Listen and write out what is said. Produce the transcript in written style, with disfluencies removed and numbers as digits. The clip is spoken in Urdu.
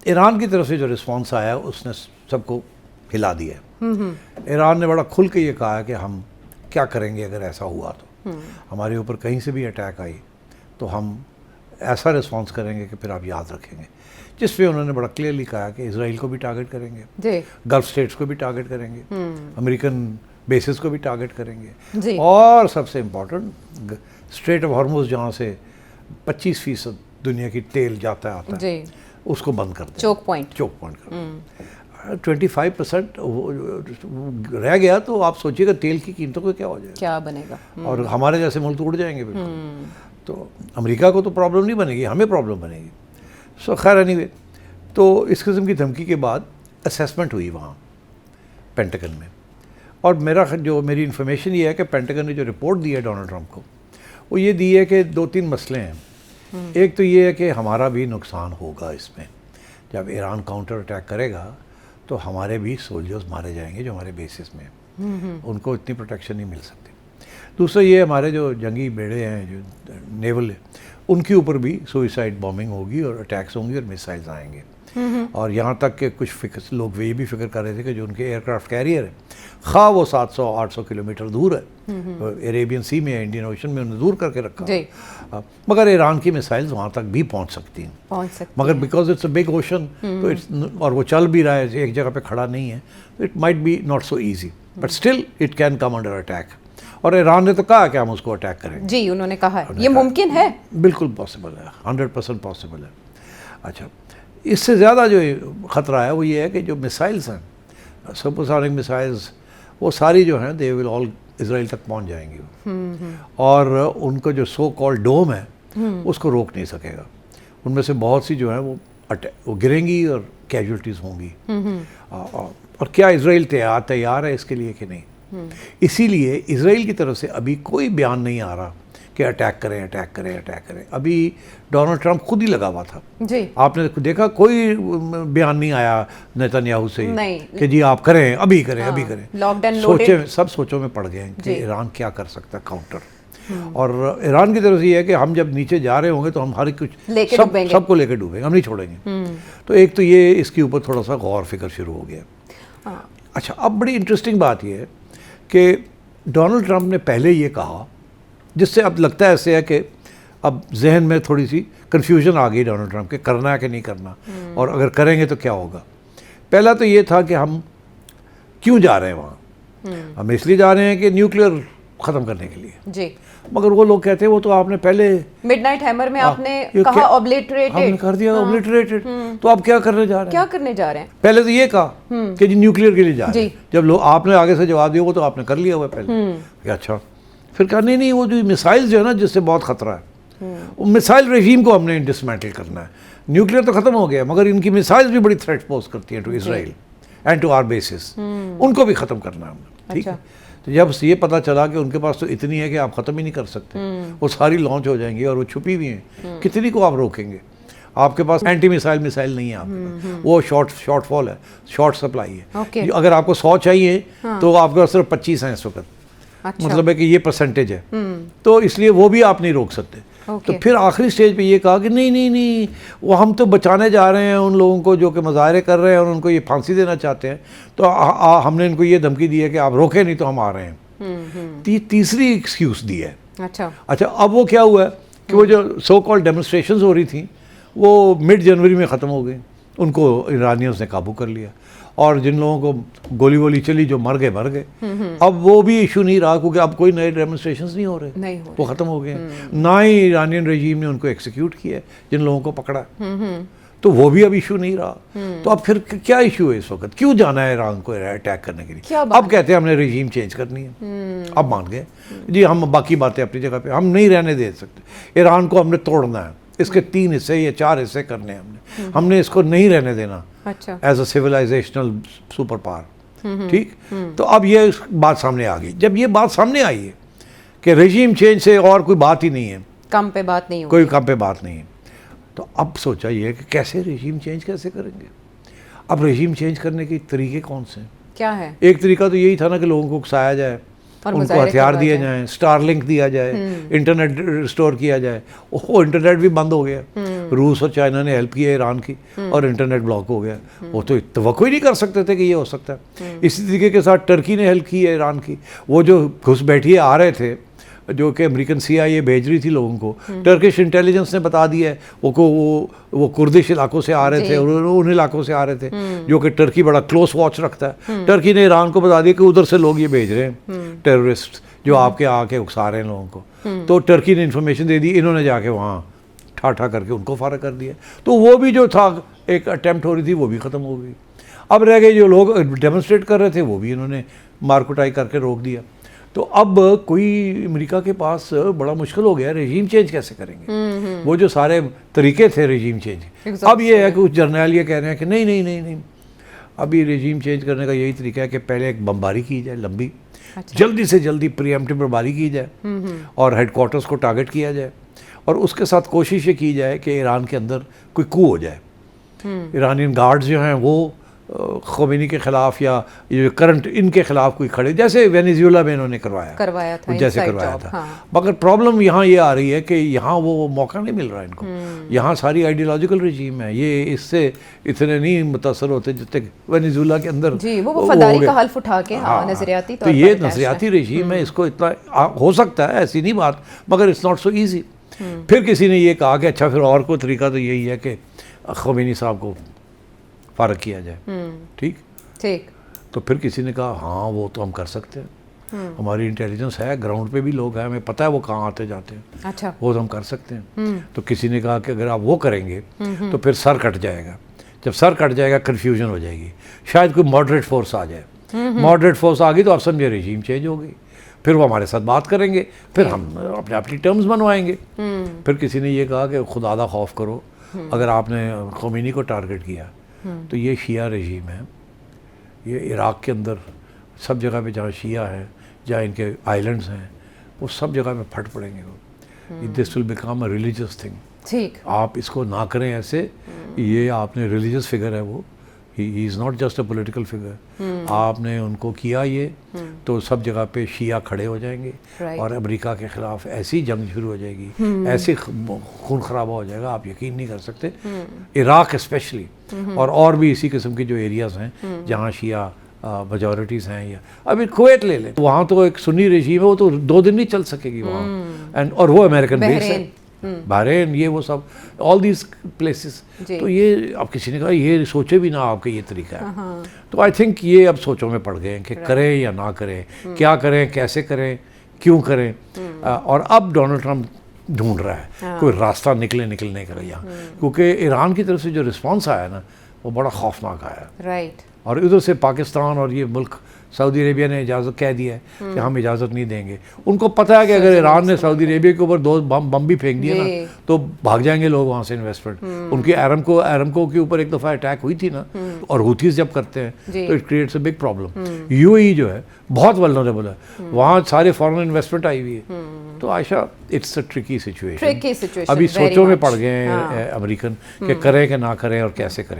ایران کی طرف سے جو رسپانس آیا اس نے سب کو ہلا دیا ہے. ایران نے بڑا کھل کے یہ کہا کہ ہم کیا کریں گے اگر ایسا ہوا تو ہمارے اوپر کہیں سے بھی اٹیک آئی تو ہم ایسا رسپانس کریں گے کہ پھر آپ یاد رکھیں گے. جس پہ انہوں نے بڑا کلیئرلی کہا کہ اسرائیل کو بھی ٹارگٹ کریں گے, گلف اسٹیٹس کو بھی ٹارگٹ کریں گے, امریکن بیسز کو بھی ٹارگٹ کریں گے, اور سب سے امپورٹنٹ اسٹریٹ آف ہارموز جہاں سے 25% دنیا کی تیل جاتا ہے آتا ہے اس کو بند کر دیں, چوک پوائنٹ کر دیں. 25% رہ گیا تو آپ سوچیے گا تیل کی قیمتوں کو کیا ہو جائے گا, کیا بنے گا, اور ہمارے جیسے ملک اڑ جائیں گے بالکل. تو امریکہ کو تو پرابلم نہیں بنے گی, ہمیں پرابلم بنے گی. سو خیر اینی وے, تو اس قسم کی دھمکی کے بعد اسیسمنٹ ہوئی وہاں پینٹاگن میں, اور میری انفارمیشن یہ ہے کہ پینٹاگن نے جو رپورٹ دی ہے ڈونلڈ ٹرمپ کو وہ یہ دی ہے کہ 2-3 مسئلے ہیں. ایک تو یہ ہے کہ ہمارا بھی نقصان ہوگا اس میں, جب ایران کاؤنٹر اٹیک کرے گا تو ہمارے بھی سولجرز مارے جائیں گے جو ہمارے بیسز میں ہیں, ان کو اتنی پروٹیکشن نہیں مل سکتی. دوسرا یہ ہمارے جو جنگی بیڑے ہیں جو نیول ان کے اوپر بھی سوئسائڈ بامبنگ ہوگی اور اٹیکس ہوں گے اور میسائلز آئیں گے. اور یہاں تک کہ کچھ لوگ یہ بھی فکر کر رہے تھے کہ جو ان کے ایئر کرافٹ کیریئر ہے خواہ وہ 700-800 کلومیٹر دور ہے, عربین سی میں انڈین اوشن میں انہیں دور کر کے رکھا, مگر ایران کی میسائلز وہاں تک بھی پہنچ سکتی ہیں, مگر because it's a big ocean تو اور وہ چل بھی رہا ہے, ایک جگہ پہ کھڑا نہیں ہے, تو it might be not so easy, but still it can come under attack. اور ایران نے تو کہا کہ ہم اس کو اٹیک کریں گے. جی انہوں نے کہا ہے یہ ممکن ہے, بالکل پاسبل ہے, 100% پاسبل ہے. اچھا, اس سے زیادہ جو خطرہ ہے وہ یہ ہے کہ جو میسائلز ہیں, سپرسونک میسائلز, وہ ساری جو ہیں دے ول آل اسرائیل تک پہنچ جائیں گی, اور ان کا جو سو کال ڈوم ہے اس کو روک نہیں سکے گا. ان میں سے بہت سی جو ہیں وہ گریں گی اور کیجولٹیز ہوں گی. اور کیا اسرائیل تیار ہے اس کے لیے کہ نہیں؟ اسی لیے اسرائیل کی طرف سے ابھی کوئی بیان نہیں آ رہا کہ اٹیک کریں. ابھی ڈونلڈ ٹرمپ خود ہی لگا ہوا تھا. آپ نے دیکھا کوئی بیان نہیں آیا نیتن یاہو سے کہ جی آپ کریں, ابھی کریں. سب سوچوں میں پڑ گئے ہیں کہ ایران کیا کر سکتا ہے کاؤنٹر. اور ایران کی طرف سے یہ ہے کہ ہم جب نیچے جا رہے ہوں گے تو ہم ہر کچھ سب کو لے کے ڈوبیں گے, ہم نہیں چھوڑیں گے. تو ایک تو یہ اس کے اوپر تھوڑا سا غور فکر شروع ہو گیا. اچھا, اب بڑی انٹرسٹنگ بات یہ ہے کہ ڈونلڈ ٹرمپ نے پہلے یہ کہا, جس سے اب لگتا ہے ایسے ہے کہ اب ذہن میں تھوڑی سی کنفیوژن آ گئی ڈونلڈ ٹرمپ کہ کرنا ہے کہ نہیں کرنا, اور اگر کریں گے تو کیا ہوگا. پہلا تو یہ تھا کہ ہم کیوں جا رہے ہیں وہاں. ہم اس لیے جا رہے ہیں کہ نیوکلیئر ختم کرنے کے لیے, مگر وہ لوگ کہتے ہیں وہ تو آپ نے پہلے مڈ نائٹ ہیمر میں آپ نے کہا اوبلیٹریٹڈ, ہم نے کر دیا اوبلیٹریٹڈ, تو آپ کیا کرنے جا رہے ہیں؟ پہلے تو یہ کہا کہ جی نیوکلیئر کے لیے جا رہے ہیں. جب لوگ آپ نے آگے سے جواب دیا وہ تو آپ نے کر لیا ہوا پہلے کہ اچھا, پھر کہا نہیں وہ جو میسائل جو ہے نا جس سے بہت خطرہ ہے, وہ میسائل رژیم کو ہم نے ڈسمینٹل کرنا ہے. نیوکلیئر تو ختم ہو گیا مگر ان کی میسائلز بھی بڑی تھریٹ پوز کرتی ہیں to Israel and to our bases, ان کو بھی ختم کرنا ہے ہم نے. ٹھیک ہے, تو جب یہ پتہ چلا کہ ان کے پاس تو اتنی ہے کہ آپ ختم ہی نہیں کر سکتے, وہ ساری لانچ ہو جائیں گی اور وہ چھپی ہوئی ہیں, کتنی کو آپ روکیں گے؟ آپ کے پاس اینٹی میسائل نہیں ہے, آپ کے پاس وہ شارٹ فال ہے, شارٹ سپلائی ہے. اگر آپ کو 100 چاہیے تو آپ کے پاس صرف 25 ہیں اس وقت, مطلب ہے کہ یہ پرسنٹیج ہے, تو اس لیے وہ بھی آپ نہیں روک سکتے. تو پھر آخری سٹیج پہ یہ کہا کہ نہیں وہ ہم تو بچانے جا رہے ہیں ان لوگوں کو جو کہ مظاہرے کر رہے ہیں اور ان کو یہ پھانسی دینا چاہتے ہیں, تو ہم نے ان کو یہ دھمکی دی ہے کہ آپ روکیں نہیں تو ہم آ رہے ہیں. تیسری ایکسکیوز دی ہے. اچھا, اب وہ کیا ہوا ہے کہ وہ جو سو کال ڈیمونسٹریشنز ہو رہی تھیں وہ مڈ جنوری میں ختم ہو گئی, ان کو ایرانیز نے قابو کر لیا, اور جن لوگوں کو گولی وولی چلی جو مر گئے. اب وہ بھی ایشو نہیں رہا کیونکہ اب کوئی نئے ڈیمونسٹریشنز نہیں ہو رہے, وہ ختم ہو گئے. نہ ہی ایرانین رژیم نے ان کو ایکسیکیوٹ کیا جن لوگوں کو پکڑا, تو وہ بھی اب ایشو نہیں رہا. تو اب پھر کیا ایشو ہے اس وقت, کیوں جانا ہے ایران کو اٹیک کرنے کے لیے؟ اب کہتے ہیں ہم نے رژیم چینج کرنی ہے. اب مان گئے جی ہم باقی باتیں اپنی جگہ پہ ہم نہیں رہنے دے سکتے, ایران کو ہم نے توڑنا ہے, اس کے 3 حصے یا 4 حصے کرنے ہیں ہم نے اس کو نہیں رہنے دینا as a civilisational super power. ٹھیک, تو اب یہ بات سامنے آ گئی. جب یہ بات سامنے آئی ہے کہ رژیم چینج سے اور کوئی بات ہی نہیں ہے, کم پہ بات نہیں, کوئی کم پہ بات نہیں ہے, تو اب سوچا یہ کہ کیسے رژیم چینج کیسے کریں گے. اب رژیم چینج کرنے کے طریقے کون سے ہیں؟ کیا ہے؟ ایک طریقہ تو یہی تھا نا کہ لوگوں کو اکسایا جائے, ان کو ہتھیار دیے جائیں, اسٹار لنک دیا جائے, انٹرنیٹ ریسٹور کیا جائے. وہ انٹرنیٹ بھی بند ہو گیا, روس اور چائنا نے ہیلپ کی ہے ایران کی اور انٹرنیٹ بلاک ہو گیا. وہ تو توقع ہی نہیں کر سکتے تھے کہ یہ ہو سکتا ہے. اسی طریقے کے ساتھ ٹرکی نے ہیلپ کی ہے ایران کی. وہ جو گھس بیٹھیے آ رہے تھے جو کہ امریکن CIA بھیج رہی تھی لوگوں کو, ٹرکش انٹیلیجنس نے بتا دیا ہے وہ کردش علاقوں سے آ رہے تھے اور ان علاقوں سے آ رہے تھے جو کہ ٹرکی بڑا کلوز واچ رکھتا ہے. ٹرکی نے ایران کو بتا دیا کہ ادھر سے لوگ یہ بھیج رہے ہیں ٹیررسٹ جو آپ کے آ کے اکسا رہے ہیں لوگوں کو. تو ٹرکی نے انفارمیشن دے دی, انہوں نے جا کے وہاں ٹھا کر کے ان کو فارغ کر دیا. تو وہ بھی جو تھا ایک اٹیمپٹ ہو رہی تھی وہ بھی ختم ہو گئی. اب رہ گئے جو لوگ ڈیمونسٹریٹ کر رہے تھے وہ بھی انہوں نے مارکوٹائی کر کے روک دیا. تو اب کوئی امریکہ کے پاس بڑا مشکل ہو گیا, رجیم چینج کیسے کریں گے. وہ جو سارے طریقے تھے رجیم چینج, اب یہ ہے کہ کچھ جرنیل یہ کہہ رہے ہیں کہ نہیں ابھی رجیم چینج کرنے کا یہی طریقہ ہے کہ پہلے ایک بمباری کی جائے لمبی, جلدی سے جلدی پری ایمپٹیو بمباری کی جائے اور ہیڈ کوارٹرز کو ٹارگٹ کیا جائے, اور اس کے ساتھ کوشش یہ کی جائے کہ ایران کے اندر کوئی کو ہو جائے. ایرانین گارڈز جو ہیں وہ خمینی کے خلاف یا یہ کرنٹ ان کے خلاف کوئی کھڑے, جیسے وینیزویلا میں انہوں نے کروایا تھا جیسے کروایا تھا. مگر پرابلم یہاں یہ آ رہی ہے کہ یہاں وہ موقع نہیں مل رہا ان کو. یہاں ساری آئیڈیالوجیکل رجیم ہے, یہ اس سے اتنے نہیں متاثر ہوتے جتنے وینیزویلا کے اندر وہ فدائی کا حلف اٹھا کے نظریاتی. تو یہ نظریاتی رجیم ہے, اس کو اتنا ہو سکتا ہے, ایسی نہیں بات, مگر اٹس ناٹ سو ایزی. پھر کسی نے یہ کہا کہ اچھا پھر اور کوئی طریقہ تو یہی ہے کہ خمینی صاحب کو فارغ کیا جائے. ٹھیک, تو پھر کسی نے کہا ہاں وہ تو ہم کر سکتے ہیں, ہماری انٹیلیجنس ہے, گراؤنڈ پہ بھی لوگ ہیں, ہمیں پتہ ہے وہ کہاں آتے جاتے ہیں, اچھا وہ تو ہم کر سکتے ہیں. تو کسی نے کہا کہ اگر آپ وہ کریں گے تو پھر سر کٹ جائے گا, جب سر کٹ جائے گا کنفیوژن ہو جائے گی, شاید کوئی ماڈریٹ فورس آ جائے. ماڈریٹ فورس آ گئی تو آپ سمجھے رجیم چینج ہو گئی, پھر وہ ہمارے ساتھ بات کریں گے, پھر ہم اپنی ٹرمز بنوائیں گے. پھر کسی نے یہ کہا کہ خدا دا خوف کرو, اگر آپ نے خمینی کو ٹارگٹ کیا تو یہ شیعہ رجیم ہے, یہ عراق کے اندر سب جگہ پہ جہاں شیعہ ہیں, جہاں ان کے آئلینڈز ہیں, وہ سب جگہ پہ پھٹ پڑیں گے. وہ this will become a religious thing. ٹھیک, آپ اس کو نہ کریں ایسے, یہ آپ نے ریلیجیس فگر ہے, وہ ہی is not just a political figure. آپ نے ان کو کیا یہ تو سب جگہ پہ شیعہ کھڑے ہو جائیں گے اور امریکہ کے خلاف ایسی جنگ شروع ہو جائے گی, ایسی خون خرابہ ہو جائے گا, آپ یقین نہیں کر سکتے. عراق اسپیشلی, اور بھی اسی قسم کے جو ایریاز ہیں جہاں شیعہ میجورٹیز ہیں. یا ابھی کویت لے لیں, وہاں تو ایک سنی رجیم ہے, وہ تو 2 دن نہیں چل سکے گی وہاں, اور وہ امریکن بیس ہے, بحرین, یہ وہ سب آل دیز پلیسز. تو یہ اب کسی نے کہا یہ سوچے بھی نہ آپ کا یہ طریقہ ہے. تو آئی تھنک یہ اب سوچوں میں پڑ گئے ہیں کہ کریں یا نہ کریں, کیا کریں, کیسے کریں, کیوں کریں. اور اب ڈونلڈ ٹرمپ ڈھونڈ رہا ہے کوئی راستہ نکلنے کا یہاں, کیونکہ ایران کی طرف سے جو رسپانس آیا نا وہ بڑا خوفناک آیا. رائٹ, اور ادھر سے پاکستان اور یہ ملک سعودی عربیہ نے اجازت کہہ دی ہے کہ ہم اجازت نہیں دیں گے. ان کو پتہ ہے کہ اگر ایران نے سعودی عربیہ کے اوپر 2 بم بھی پھینک دیے نا تو بھاگ جائیں گے لوگ وہاں سے انویسٹمنٹ. ان کی ایرمکو کے اوپر ایک دفعہ اٹیک ہوئی تھی نا, اور ہوتھیز جب کرتے ہیں تو it creates a big problem. UAE جو ہے بہت ولنریبل ہے, وہاں سارے فارن انویسٹمنٹ آئی ہوئی ہے. تو عائشہ اٹس اے ٹرکی سچویشن. ابھی سوچوں میں پڑ گئے ہیں امریکن کہ کریں کہ نہ کریں اور کیسے کریں.